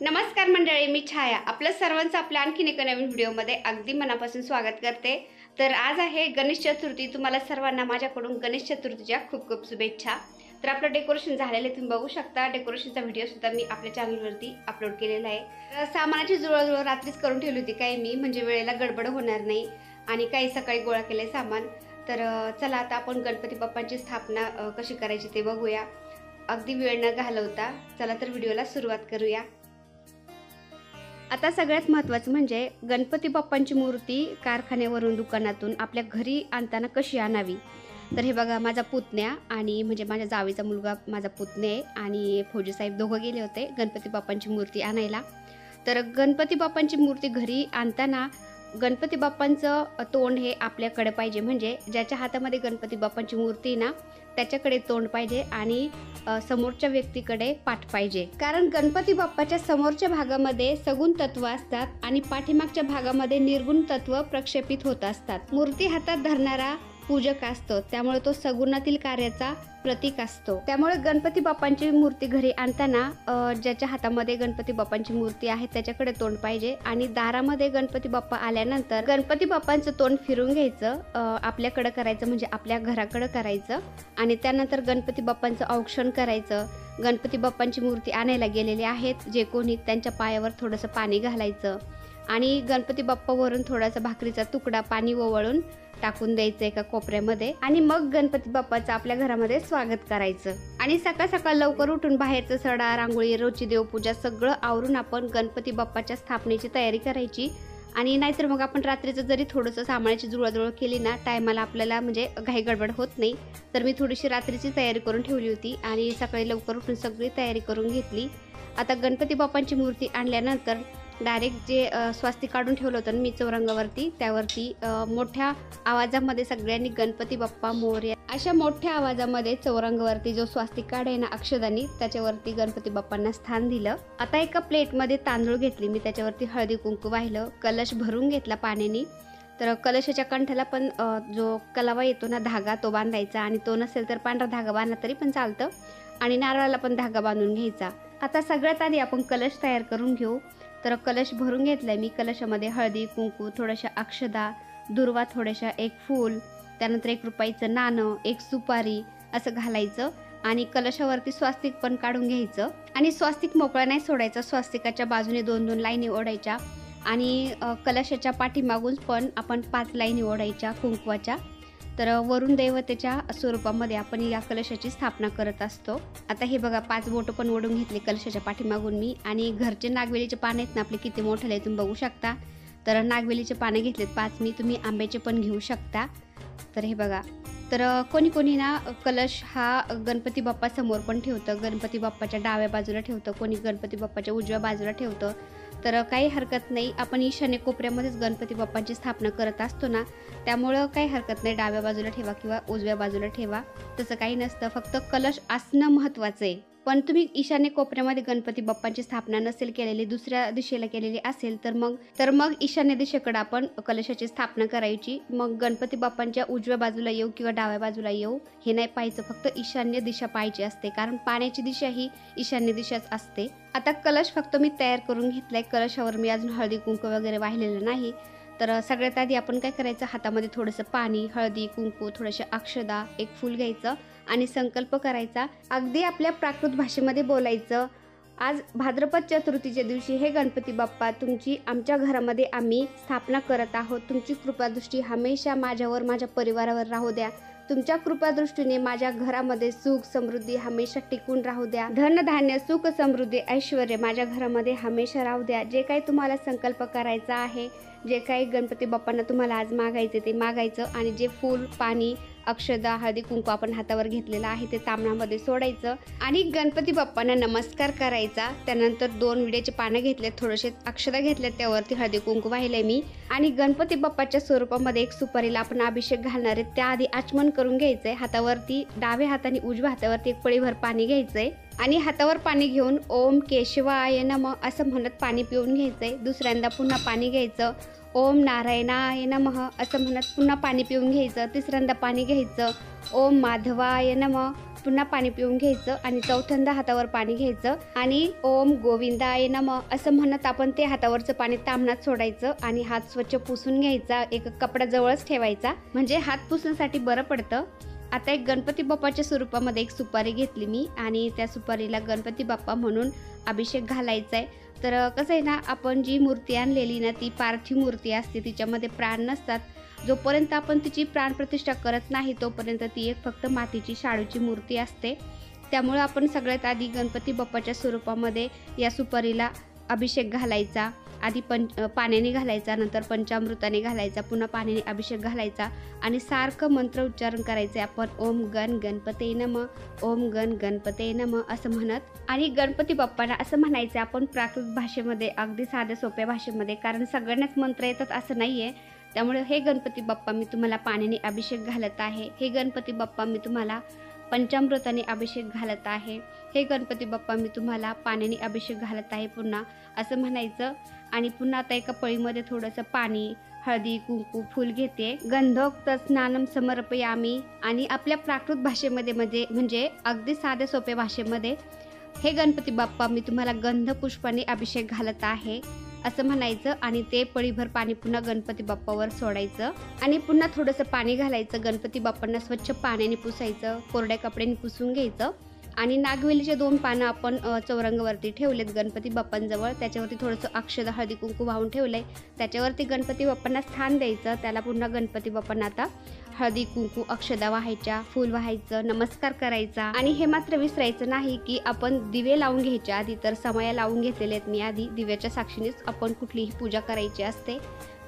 नमस्कार मंडळी, मी छाया आपल्या सर्वांचं आपल्या आणखीन एका नवीन व्हिडिओमध्ये अगदी मनापासून स्वागत करते। तर आज आहे गणेश चतुर्थी। तुम्हाला सर्वांना माझ्याकडून गणेश चतुर्थीच्या खूप खूप शुभेच्छा। तर आपलं डेकोरेशन झालेलं तुम्ही बघू शकता। डेकोरेशनचा व्हिडिओ सुद्धा मी आपल्या चॅनलवरती अपलोड केलेला आहे। सामानाची जुळवाजुळव रात्रीच करून ठेवली होती काय मी, म्हणजे वेळेला गडबड होणार नाही आणि काही सकाळी गोळा केले सामान। तर चला आता आपण गणपती बाप्पांची स्थापना कशी करायची ते बघूया, अगदी वेळ न घालवता। चला तर व्हिडिओला सुरुवात करूया। आता सगळ्यात महत्त्वाचं म्हणजे गणपती बाप्पांची मूर्ती कारखान्यावरून दुकानातून आपल्या घरी आणताना कशी आणावी। तर हे बघा, माझा पुतण्या आणि म्हणजे माझ्या जावेचा मुलगा माझा पुतण्या आहे आणि फौजी साहेब दोघं गेले होते गणपती बाप्पांची मूर्ती आणायला। तर गणपती बाप्पांची मूर्ती घरी आणताना गणपती बाप्पांचं तोंड हे आपल्याकडे पाहिजे, म्हणजे ज्याच्या हातामध्ये गणपती बाप्पांची मूर्ती ना त्याच्याकडे तोंड पाहिजे आणि समोरच्या व्यक्तीकडे पाठ पाहिजे। कारण गणपती बाप्पाच्या समोरच्या भागामध्ये सगुण तत्व असतात आणि पाठीमागच्या भागामध्ये निर्गुण तत्व प्रक्षेपित होत असतात। मूर्ती हातात धरणारा पूजक असतो, त्यामुळे तो सगुणातील कार्याचा प्रतीक असतो। त्यामुळे गणपती बाप्पांची मूर्ती घरी आणताना ज्याच्या हातामध्ये गणपती बाप्पांची मूर्ती आहे त्याच्याकडे तोंड पाहिजे आणि दारामध्ये गणपती बाप्पा आल्यानंतर गणपती बाप्पांचं तोंड फिरून घ्यायचं, आपल्याकडे करायचं म्हणजे आपल्या घराकडे करायचं आणि त्यानंतर गणपती बाप्पांचं औक्षण करायचं। गणपती बाप्पांची मूर्ती आणायला गेलेले आहेत जे कोणी, त्यांच्या पायावर थोडंसं पाणी घालायचं आणि गणपती बाप्पावरून थोडासा भाकरीचा तुकडा पाणी ओवाळून टाकून द्यायचं एका कोपऱ्यामध्ये आणि मग गणपती बाप्पाचं आपल्या घरामध्ये स्वागत करायचं। आणि सकाळ सकाळ लवकर उठून बाहेरचं सडा रांगोळी रोजची देवपूजा सगळं आवरून आपण गणपती बाप्पाच्या स्थापनेची तयारी करायची। आणि नाहीतर मग आपण रात्रीचं जरी थोडंसं सामानाची जुळवाजुळव केली ना, टायमाला आपल्याला म्हणजे घाई गडबड होत नाही। तर मी थोडीशी रात्रीची तयारी करून ठेवली होती आणि सकाळी लवकर उठून सगळी तयारी करून घेतली। आता गणपती बाप्पांची मूर्ती आणल्यानंतर डायरेक्ट जे स्वास्तिक काढून ठेवलं होतं मी चौरंगावरती, त्यावरती मोठ्या आवाजामध्ये सगळ्यांनी गणपती बाप्पा मोरया अशा मोठ्या आवाजामध्ये चौरंगावरती जो स्वास्तिक काढाय ना अक्षदानी, त्याच्यावरती गणपती बाप्पांना स्थान दिलं। आता एका प्लेटमध्ये तांदूळ घेतली मी, त्याच्यावरती हळदी कुंकू वाहिलं, कलश भरून घेतला पाण्याने। तर कलशाच्या कंठाला पण जो कलावा येतो ना धागा, तो बांधायचा आणि तो नसेल तर पांढरा धागा बांधला तरी पण चालतं आणि नारळाला पण धागा बांधून घ्यायचा। आता सगळ्यात आधी आपण कलश तयार करून घेऊ। तर कलश भरून घेतलाय मी, कलशामध्ये हळदी कुंकू, थोड्याशा अक्षदा, दुर्वा थोड्याशा, एक फूल, त्यानंतर 1 रुपयाचं नाणं, 1 सुपारी असं घालायचं आणि कलशावरती स्वास्तिक पण काढून घ्यायचं आणि स्वास्तिक मोकळा नाही सोडायचा, स्वास्तिकाच्या बाजूने 2-2 लाईनी ओढायच्या आणि कलशाच्या पाठीमागून पण आपण 5 लाईनी ओढायच्या कुंकवाच्या। तर वरुण दैवतेच्या स्वरूपामध्ये आपण या कलशाची स्थापना करत असतो। आता हे बघा 5 बोटं पण ओढून घेतले कलशाच्या पाठीमागून मी आणि घरचे नागवेलीचे पानं आहेत ना आपले किती मोठे आहे तुम्ही बघू शकता। तर नागवेलीचे पानं घेतलेत 5 मी, तुम्ही आंब्याचे पण घेऊ शकता। तर हे बघा, तर कोणी कोणी ना कलश हा गणपती बाप्पा समोर पण ठेवतं, गणपती बाप्पाच्या डाव्या बाजूला ठेवतं, कोणी गणपती बाप्पाच्या उजव्या बाजूला ठेवतं। तर काही हरकत नाही, आपण ईशान्य कोपऱ्यामध्येच गणपती बाप्पांची स्थापना करत असतो ना, त्यामुळं काही हरकत नाही, डाव्या बाजूला ठेवा किंवा उजव्या बाजूला ठेवा, तसं काही नसतं, फक्त कलश असणं महत्त्वाचं आहे। पण तुम्ही ईशान्य कोपऱ्यामध्ये गणपती बाप्पांची स्थापना नसेल केलेली, दुसऱ्या दिशेला केलेली असेल तर मग ईशान्य दिशेकडे आपण कलशाची स्थापना करायची। मग गणपती बाप्पांच्या उजव्या बाजूला येऊ किंवा डाव्या बाजूला येऊ हे नाही पाहायचं, फक्त ईशान्य दिशा पाहायची असते, कारण पाण्याची दिशा ही ईशान्य दिशाच असते। आता कलश फक्त मी तयार करून घेतलाय, कलशावर मी अजून हळदी कुंकू वगैरे वाहिलेलं नाही। तर सगळ्यात आधी आपण काय करायचं, हातामध्ये थोडंसं पाणी, हळदी कुंकू, थोडेसे अक्षदा, 1 फूल घ्यायचं आणि संकल्प करायचा, अगदी आपल्या प्राकृत भाषेमध्ये बोलायचं। आज भाद्रपद चतुर्थीच्या दिवशी हे गणपती बाप्पा, तुमची आमच्या घरामध्ये आम्ही स्थापना करत आहोत, तुमची कृपादृष्टी हमेशा माझ्यावर माझ्या परिवारावर राहू द्या, तुमच्या कृपादृष्टीने माझ्या घरामध्ये सुख समृद्धी हमेशा टिकून राहू द्या, धनधान्य सुख समृद्धी ऐश्वर्य माझ्या घरामध्ये हमेशा राहू द्या। जे काही तुम्हाला संकल्प करायचा आहे, जे काही गणपती बाप्पांना तुम्हाला आज मागायचे ते मागायचं आणि जे फूल पाणी अक्षदा हळदी कुंकू आपण हातावर घेतलेला आहे ते तांबणामध्ये सोडायचं आणि गणपती बाप्पांना नमस्कार करायचा। त्यानंतर 2 विड्याचे पानं घेतलेत, थोडेसे अक्षदा घेतलेत, त्यावरती हळदी कुंकू वाहिले मी आणि गणपती बाप्पाच्या स्वरूपामध्ये 1 सुपारीला आपण अभिषेक घालणार आहे, त्याआधी आचमन करून घ्यायचंय। हातावरती डाव्या हाताने उजव्या हातावरती 1 पळीभर पाणी घ्यायचंय आणि हातावर पाणी घेऊन ओम केशवाय नमः असं म्हणत पाणी पिऊन घ्यायचंय। दुसऱ्यांदा पुन्हा पाणी घ्यायचं, ओम नारायणाय नमः असं म्हणत पुन्हा पाणी पिऊन घ्यायचं। तिसऱ्यांदा पाणी घ्यायचं, ओम माधवाय नमः पुन्हा पाणी पिऊन घ्यायचं आणि चौथ्यांदा हातावर पाणी घ्यायचं आणि ओम गोविंदाय नमः असं म्हणत आपण ते हातावरचं पाणी ताम्हणात सोडायचं आणि हात स्वच्छ पुसून घ्यायचा, एक कपडा जवळच ठेवायचा म्हणजे हात पुसण्यासाठी बरं पडतं। आता एक गणपती बाप्पाच्या स्वरूपामध्ये एक सुपारी घेतली मी आणि त्या सुपारीला गणपती बाप्पा म्हणून अभिषेक घालायचा आहे। तर कसं आहे ना, आपण जी मूर्ती आणलेली ना ती पार्थिव मूर्ती असते, तिच्यामध्ये प्राण नसतात। जोपर्यंत आपण तिची प्राणप्रतिष्ठा करत नाही तोपर्यंत ती एक फक्त मातीची शाडूची मूर्ती असते। त्यामुळे आपण सगळ्यात आधी गणपती बाप्पाच्या स्वरूपामध्ये या सुपारीला अभिषेक घालायचा। आधी पाण्याने घालायचा, नंतर पंचामृताने घालायचा, पुन्हा पाण्याने अभिषेक घालायचा आणि सारखं मंत्र उच्चारण करायचे आपण ओम गण गणपते नमः, ओम गण गणपते नमः असं म्हणत। आणि गणपती बाप्पाला असं म्हणायचं आपण प्राकृत भाषेमध्ये, अगदी साध्या सोप्या भाषेमध्ये, कारण सगळ्यांनाच मंत्र येतात असं नाही आहे। त्यामुळे हे गणपती बाप्पा मी तुम्हाला पाण्याने अभिषेक घालत आहे, हे गणपती बाप्पा मी तुम्हाला पंचामृताने अभिषेक घालत आहे, हे गणपती बाप्पा मी तुम्हाला पाण्याने अभिषेक घालत आहे पुन्हा असं म्हणायचं। आणि पुन्हा आता एका पळीमध्ये थोडंसं पाणी, हळदी, कुंकू, फूल घेते, गंधोक्त स्नानम समर्पयामी आणि आपल्या प्राकृत भाषेमध्ये म्हणजे अगदी साध्या सोप्या भाषेमध्ये हे गणपती बाप्पा मी तुम्हाला गंध पुष्पाने अभिषेक घालत आहे असं म्हणायचं आणि ते पळीभर पाणी पुन्हा गणपती बाप्पावर सोडायचं आणि पुन्हा थोडंसं पाणी घालायचं। गणपती बाप्पांना स्वच्छ पाण्याने पुसायचं, कोरड्या कपड्याने पुसून घ्यायचं आणि नागवेलीचे 2 पानं आपण चौरंगावरती ठेवलेत गणपती बाप्पांजवळ, त्याच्यावरती थोडंसं अक्षदा हळदी कुंकू वाहून ठेवलंय, त्याच्यावरती गणपती बाप्पांना स्थान द्यायचं। त्याला पुन्हा गणपती बाप्पांना आता हळदी कुंकू अक्षदा वाहायच्या, फूल वाहायचं, नमस्कार करायचा आणि हे मात्र विसरायचं नाही की आपण दिवे लावून घ्यायचे आधी। तर समया लावून घेतलेले आहेत मी आधी, दिव्याच्या साक्षीनेच आपण कुठलीही पूजा करायची असते,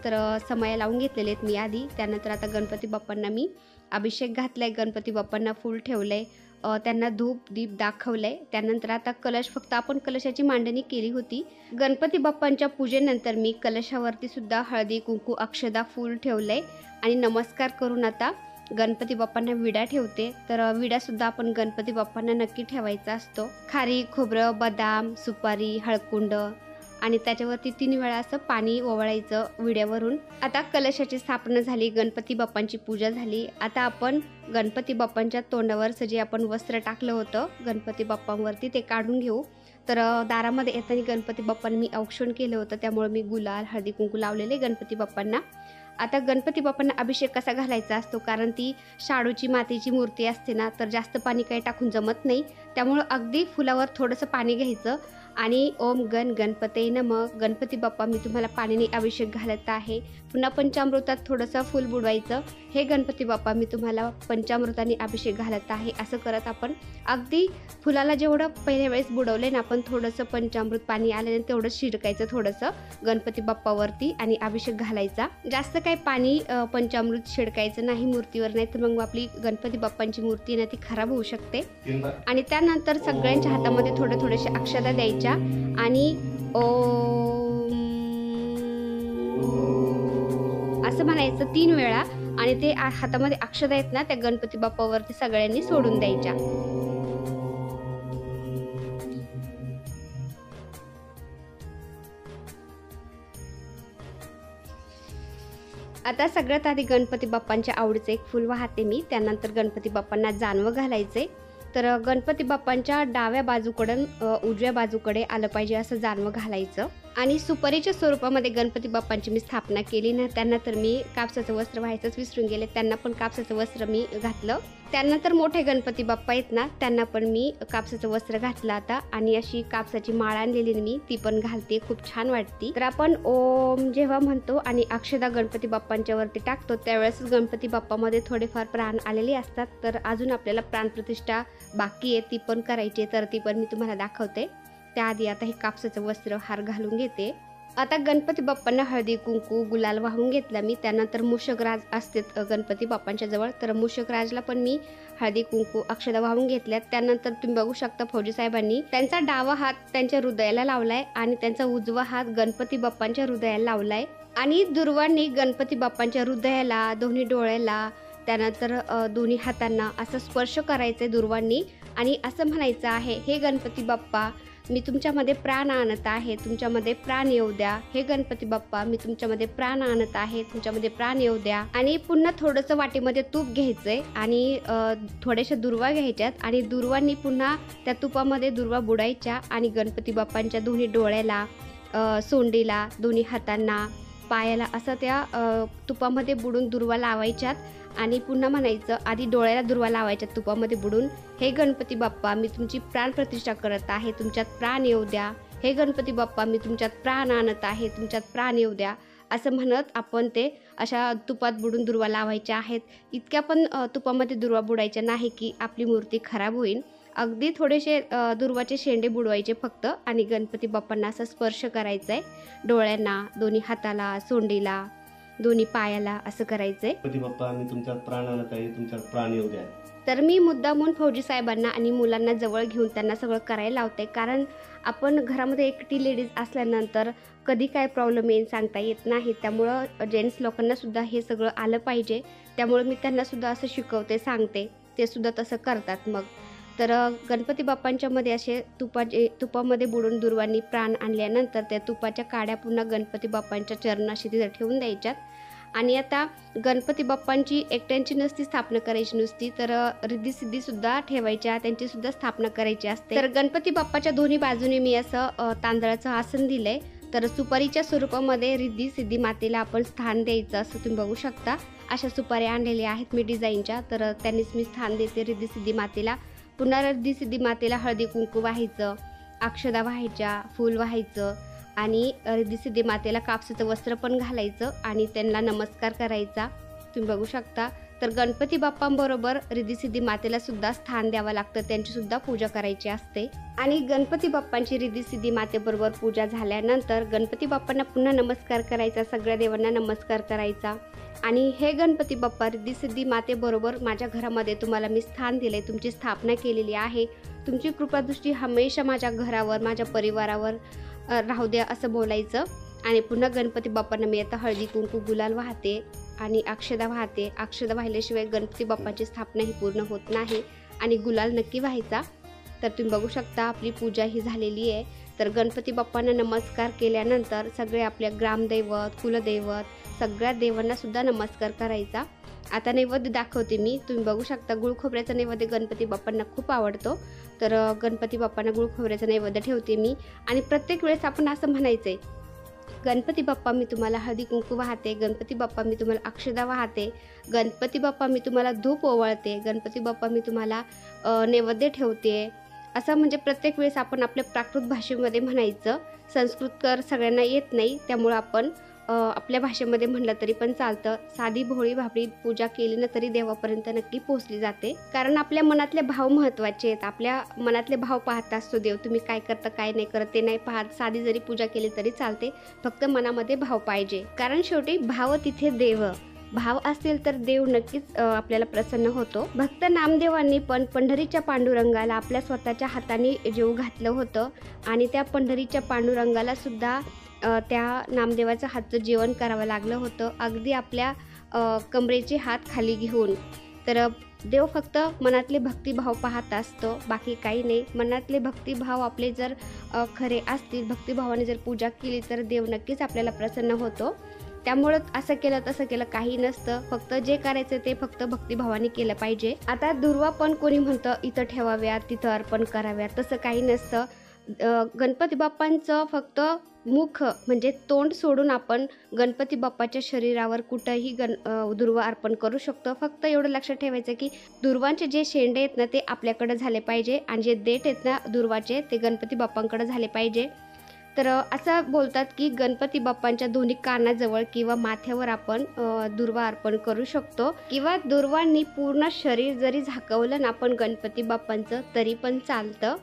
तर समया लावून घेतलेले आहेत मी आधी। त्यानंतर आता गणपती बाप्पांना मी अभिषेक घातलाय, गणपती बाप्पांना फूल ठेवलंय, त्यांना धूप दीप दाखवलंय। त्यानंतर आता कलश, फक्त आपण कलशाची मांडणी केली होती। गणपती बाप्पांच्या पूजेनंतर मी कलशावरती सुद्धा हळदी कुंकू अक्षदा फूल ठेवलंय आणि नमस्कार करून आता गणपती बाप्पांना विडा ठेवते। तर विडा सुद्धा आपण गणपती बाप्पांना नक्की ठेवायचा असतो। खारीक, खोबरं, बदाम, सुपारी, हळकुंड आणि त्याच्यावरती 3 वेळा असं पाणी ओवाळायचं विड्यावरून। आता कलशाची स्थापना झाली, गणपती बाप्पांची पूजा झाली। आता आपण गणपती बाप्पांच्या तोंडावर जे आपण वस्त्र टाकलं होतं गणपती बाप्पांवरती ते काढून घेऊ। तर दारामध्ये येताना गणपती बाप्पांनी मी औक्षण केलं होतं, त्यामुळे मी गुलाल हळदी कुंकू लावलेले गणपती बाप्पांना। आता गणपती बाप्पांना अभिषेक कसा घालायचा असतो, कारण ती शाडूची मातीची मूर्ती असते ना, तर जास्त पाणी काही टाकून जमत नाही, त्यामुळं अगदी फुलावर थोडंसं पाणी घ्यायचं आणि ओम गण गणपते नमः, गणपती बाप्पा मी तुम्हाला पाण्याने अभिषेक घालत आहे, पुन्हा पंचामृतात थोडंसं फूल बुडवायचं, हे गणपती बाप्पा मी तुम्हाला पंचामृताने अभिषेक घालत आहे असं करत आपण अगदी फुलाला जेवढं पहिल्या वेळेस बुडवले ना आपण, थोडंसं पंचामृत पाणी आल्याने तेवढं शिरकायचं थोडंसं गणपती बाप्पावरती आणि अभिषेक घालायचा। जास्त काही पाणी पंचामृत शिडकायचं नाही मूर्तीवर, नाही तर मग आपली गणपती बाप्पांची मूर्ती ना ती खराब होऊ शकते। आणि त्यानंतर सगळ्यांच्या हातामध्ये थोडेसे अक्षता द्यायच्या आणि ओम असं म्हणायचं 3 वेळा आणि ते हातामध्ये अक्षता आहेत ना त्या गणपती बाप्पावरती सगळ्यांनी सोडून द्यायच्या। आता सगळ्यात आधी गणपती बाप्पांच्या आवडीचं एक फूल वाहते मी, त्यानंतर गणपती बाप्पांना जानवं घालायचे। तर गणपती बाप्पांच्या डाव्या बाजूकडून उजव्या बाजूकडे आलं पाहिजे असं जानवं घालायचं आणि सुपारीच्या स्वरूपामध्ये गणपती बाप्पांची मी स्थापना केली ना, त्यांना तर मी कापसाचं वस्त्र व्हायचंच विसरून गेले, त्यांना पण कापसाचं वस्त्र मी घातलं। त्यानंतर मोठे गणपती बाप्पा आहेत ना त्यांना पण मी कापसाचं वस्त्र घातलं आता आणि अशी कापसाची माळ आणलेली मी ती पण घालते, खूप छान वाटते। तर आपण ओम जेव्हा म्हणतो आणि अक्षदा गणपती बाप्पांच्या वरती टाकतो त्यावेळेस गणपती बाप्पामध्ये थोडेफार प्राण आलेले असतात, तर अजून आपल्याला प्राणप्रतिष्ठा बाकी आहे ती पण करायची, तर ती पण मी तुम्हाला दाखवते। त्याआधी आता हे कापसाचं वस्त्र हार घालून घेते। आता गणपती बाप्पांना हळदी कुंकू गुलाल वाहून घेतला मी, त्यानंतर मूषकराज असते गणपती बाप्पांच्या जवळ, तर मूषकराजला पण मी हळदी कुंकू अक्षदा वाहून घेतल्यात। त्यानंतर तुम्ही बघू शकता फौजी साहेबांनी त्यांचा डावा हात त्यांच्या हृदयाला लावलाय आणि त्यांचा उजवा हात गणपती बाप्पांच्या हृदयाला लावलाय आणि दुर्वांनी गणपती बाप्पांच्या हृदयाला, दोन्ही डोळ्याला, त्यानंतर दोन्ही हातांना असं स्पर्श करायचंय दुर्वांनी आणि असं म्हणायचं आहे, हे गणपती बाप्पा मी तुमच्यामध्ये प्राण आणत आहे, तुमच्यामध्ये प्राण येऊ द्या. हे गणपती बाप्पा, मी तुमच्यामध्ये प्राण आणत आहे, तुमच्यामध्ये प्राण येऊ द्या. आणि पुन्हा थोडंसं वाटीमध्ये तूप घ्यायचंय आणि थोड्याशा दुर्वा घ्यायच्यात आणि दुर्वांनी पुन्हा त्या तुपामध्ये दुर्वा बुडायच्या आणि गणपती बाप्पांच्या दोन्ही डोळ्याला, सोंडीला, दोन्ही हातांना, पायाला असं त्या तुपामध्ये बुडून दुर्वा लावायच्यात आणि पुन्हा म्हणायचं, आधी डोळ्याला दुर्वा लावायच्या तुपामध्ये बुडून, हे गणपती बाप्पा मी तुमची प्राण प्रतिष्ठा करत आहे, तुमच्यात प्राण येऊ द्या. हे गणपती बाप्पा मी तुमच्यात प्राण आणत आहे, तुमच्यात प्राण येऊ द्या. असं म्हणत आपण ते अशा तुपात बुडून दुर्वा लावायच्या आहेत. इतक्या पण तुपामध्ये दुर्वा बुडायच्या नाही की आपली मूर्ती खराब होईल. अगदी थोडेसे दुर्वाचे शेंडे बुडवायचे फक्त आणि गणपती बाप्पांना असा स्पर्श करायचा आहे, डोळ्यांना, दोन्ही हाताला, सोंडीला, दोन्ही पायाला असं करायचंय. गणपती बाप्पा मी तुमच्यात प्राण आणत आहे, तुमच्यात प्राण येऊ द्या. तर मी मुद्दामून फौजी साहेबांना आणि मुलांना जवळ घेऊन त्यांना सगळं करायला लावते, कारण आपण घरामध्ये एकटी लेडीज असल्यानंतर कधी काय प्रॉब्लेम येईल सांगता येत नाही. त्यामुळं जेंट्स लोकांना सुद्धा हे सगळं आलं पाहिजे. त्यामुळं मी त्यांना सुद्धा असं शिकवते, सांगते, ते सुद्धा तसं करतात. मग तर गणपती बाप्पांच्या मध्ये असे तुपामध्ये बुडून दुर्वांनी प्राण आणल्यानंतर त्या तुपाच्या काड्या पुन्हा गणपती बाप्पांच्या चरणाशी तिथं ठेवून द्यायच्यात. आणि आता गणपती बाप्पांची एकट्यांची नसती स्थापना करायची नुसती, तर रिद्धी सिद्धी सुद्धा ठेवायच्या, त्यांची सुद्धा स्थापना करायची असते. तर गणपती बाप्पाच्या दोन्ही बाजूने मी असं तांदळाचं आसन दिलंय. तर सुपारीच्या स्वरूपामध्ये रिद्धी सिद्धी मातेला आपण स्थान द्यायचं असं तुम्ही बघू शकता. अशा सुपाऱ्या आणलेल्या आहेत मी डिझाईनच्या, तर त्यांनीच मी स्थान देते रिद्धी सिद्धी मातेला. पुन्हा रिद्धी सिद्धी मातेला हळदी कुंकू वाहायचं, अक्षदा वाहायच्या, फूल वाहायचं आणि रिद्धी सिद्धी मातेला कापसाचं वस्त्र पण घालायचं आणि त्यांना नमस्कार करायचा तुम्ही बघू शकता. तर गणपती बाप्पांबरोबर रिद्धी सिद्धी मातेला सुद्धा स्थान द्यावं लागतं, त्यांची सुद्धा पूजा करायची असते. आणि गणपती बाप्पांची रिद्धी सिद्धी मातेबरोबर पूजा झाल्यानंतर गणपती बाप्पांना पुन्हा नमस्कार करायचा, सगळ्या देवांना नमस्कार करायचा. आणि हे गणपती बाप्पा रिद्धी सिद्धी मातेबरोबर माझ्या घरामध्ये तुम्हाला मी स्थान दिले, तुमची स्थापना केलेली आहे, तुमची कृपादृष्टी हमेशा माझ्या घरावर, माझ्या परिवारावर राहू द्या असं बोलायचं. आणि पुन्हा गणपती बाप्पांना मी आता हळदी कुंकू गुलाल वाहते आणि अक्षदा वाहते. अक्षदा वाहिल्याशिवाय गणपती बाप्पाची स्थापना ही पूर्ण होत नाही आणि गुलाल नक्की व्हायचा. तर तुम्ही बघू शकता आपली पूजा ही झालेली आहे. तर गणपती बाप्पांना नमस्कार केल्यानंतर सगळे आपल्या ग्रामदैवत, कुलदैवत सगळ्या देवांना सुद्धा नमस्कार करायचा. आता नैवेद्य दाखवते मी, तुम्ही बघू शकता गुळ खोबऱ्याचा नैवेद्य गणपती बाप्पांना खूप आवडतो. तर गणपती बाप्पांना गुळ खोबऱ्याचा नैवेद्य ठेवते मी. आणि प्रत्येक वेळेस आपण असं म्हणायचं आहे, गणपती बाप्पा मी तुम्हाला हळदी कुंकू वाहते, गणपती बाप्पा मी तुम्हाला अक्षदा वाहते, गणपती बाप्पा मी तुम्हाला धूप ओवाळते, गणपती बाप्पा मी तुम्हाला नैवेद्य ठेवते. असं म्हणजे प्रत्येक वेळेस आपण आपल्या प्राकृत भाषेमध्ये म्हणायचं. संस्कृत सगळ्यांना येत नाही, त्यामुळं आपण आपल्या भाषेमध्ये म्हणलं तरी पण चालतं. साधी भोळी भाबडी पूजा केली ना तरी देवापर्यंत नक्की पोहोचली जाते, कारण आपल्या मनातले भाव महत्त्वाचे आहेत. आपल्या मनातले भाव पाहत असतो देव. तुम्ही काय करता काय नाही करत ते नाही पाहत, साधी जरी पूजा केली तरी चालते, फक्त मनामध्ये भाव पाहिजे. कारण शेवटी भाव तिथे देव, भाव असतील तर देव नक्कीच आपल्याला प्रसन्न होतो. भक्त नामदेवांनी पण पंढरीच्या पांडुरंगाला आपल्या स्वतःच्या हाताने जेवू घातलं होतं आणि त्या पंढरीच्या पांडुरंगाला सुद्धा त्या नामदेवाचं हातचं जेवण करावं लागलं होतं, अगदी आपल्या कमरेचे हात खाली घेऊन. तर देव फक्त मनातले भक्तिभाव पाहत असतो, बाकी काही नाही. मनातले भक्तिभाव आपले जर खरे असतील, भक्तिभावाने जर पूजा केली तर देव नक्कीच आपल्याला प्रसन्न होतो. त्यामुळं असं केलं तसं केलं काही नसतं, फक्त जे करायचं ते फक्त भक्तिभावाने केलं पाहिजे. आता दुर्वा पण कोणी म्हणतं इथं ठेवाव्या, तिथं अर्पण कराव्या, तसं काही नसतं. गणपती बाप्पांचं फक्त मुख म्हणजे तोंड सोडून आपण गणपती बाप्पाच्या शरीरावर कुठंही दुर्वा अर्पण करू शकतो. फक्त एवढं लक्षात ठेवायचं की दुर्वांचे जे शेंडे आहेत ना ते आपल्याकडे झाले पाहिजे आणि जे देठ आहेत ना दुर्वाचे ते गणपती बाप्पांकडे झाले पाहिजे. तर असं बोलतात की गणपती बाप्पांच्या दोन्ही कानाजवळ किंवा माथ्यावर आपण दुर्वा अर्पण करू शकतो, किंवा दुर्वांनी पूर्ण शरीर जरी झाकवलं ना आपण गणपती बाप्पांचं तरी पण चालतं.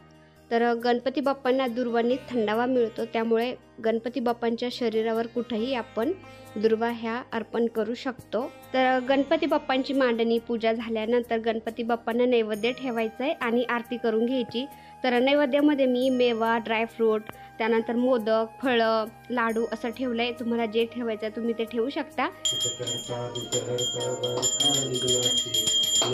तर गणपती बाप्पांना दुर्वांनी थंडावा मिळतो, त्यामुळे गणपती बाप्पांच्या शरीरावर कुठेही आपण दुर्वा ह्या अर्पण करू शकतो. तर गणपती बाप्पांची मांडणी पूजा झाल्यानंतर गणपती बाप्पांना नैवेद्य ठेवायचं आहे आणि आरती करून घ्यायची. तर नैवेद्यामध्ये मी मेवा, ड्रायफ्रूट, त्यानंतर मोदक, फळं, लाडू असं ठेवलं आहे. तुम्हाला जे ठेवायचं तुम्ही ते ठेवू शकता. तर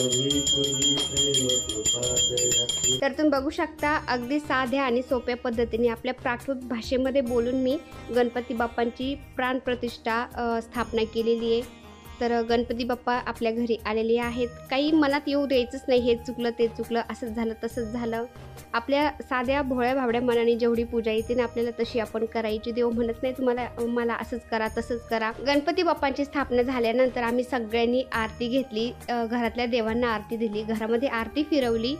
तुम्ही बघू शकता अगदी साध्या आणि सोप्या पद्धतीने आपल्या प्राकृत भाषेमध्ये बोलून मी गणपती बाप्पांची प्राणप्रतिष्ठा स्थापना केलेली आहे। तर गणपती बाप्पा आपल्या घरी आलेले आहेत। काही मनात येऊ द्यायचंच नाही, हे चुकलं ते चुकलं, असंच झालं तसंच झालं। आपल्या साध्या भोळ्या भावड्या मनाने जेवढी पूजा येते ना आपल्याला तशी आपण करायची। देव म्हणत नाही तुम्हाला मला असंच करा तसंच करा। गणपती बाप्पांची स्थापना झाल्यानंतर आम्ही सगळ्यांनी आरती घेतली, घरातल्या देवांना आरती दिली, घरामध्ये आरती फिरवली,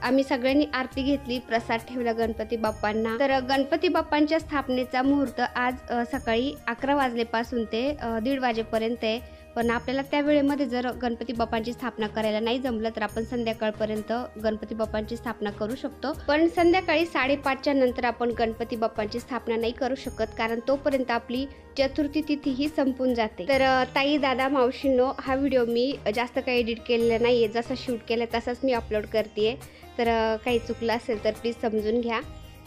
आम्ही सगळ्यांनी आरती घेतली, प्रसाद ठेवला गणपती बाप्पांना। तर गणपती बाप्पांच्या स्थापनेचा मुहूर्त आज सकाळी 11 वाजल्यापासून ते 1:30 वाजेपर्यंत आहे। पण आपल्याला त्या वेळेमध्ये जर गणपती बाप्पांची स्थापना करायला नाही जमलं तर आपण संध्याकाळपर्यंत गणपती बाप्पांची स्थापना करू शकतो। पण संध्याकाळी 5:30च्या नंतर आपण गणपती बाप्पांची स्थापना नाही करू शकत, कारण तोपर्यंत आपली चतुर्थी तिथी ही संपून जाते। तर ताई दादा मावशींनो, हा व्हिडिओ मी जास्त काही एडिट केलेला नाही आहे, जसा शूट केला तसाच मी अपलोड करते। तर काही चुकलं असेल तर प्लीज समजून घ्या।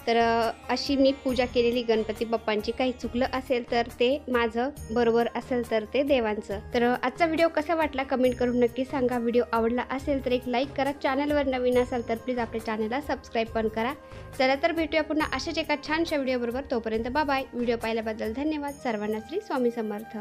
तर अशी मी पूजा केलेली गणपती बाप्पांची, काही चुकलं असेल तर ते माझं, बरोबर असेल तर ते देवांचं। तर आजचा व्हिडिओ कसा वाटला कमेंट करून नक्की सांगा। व्हिडिओ आवडला असेल तर एक लाईक करा, चॅनलवर नवीन असाल तर प्लीज आपल्या चॅनलला सबस्क्राईब पण करा। चला तर भेटूया पुन्हा अशाच एका छानशा व्हिडिओ बरोबर, तोपर्यंत बाय बाय। व्हिडिओ पाहिल्याबद्दल धन्यवाद। सर्वांना श्री स्वामी समर्थ।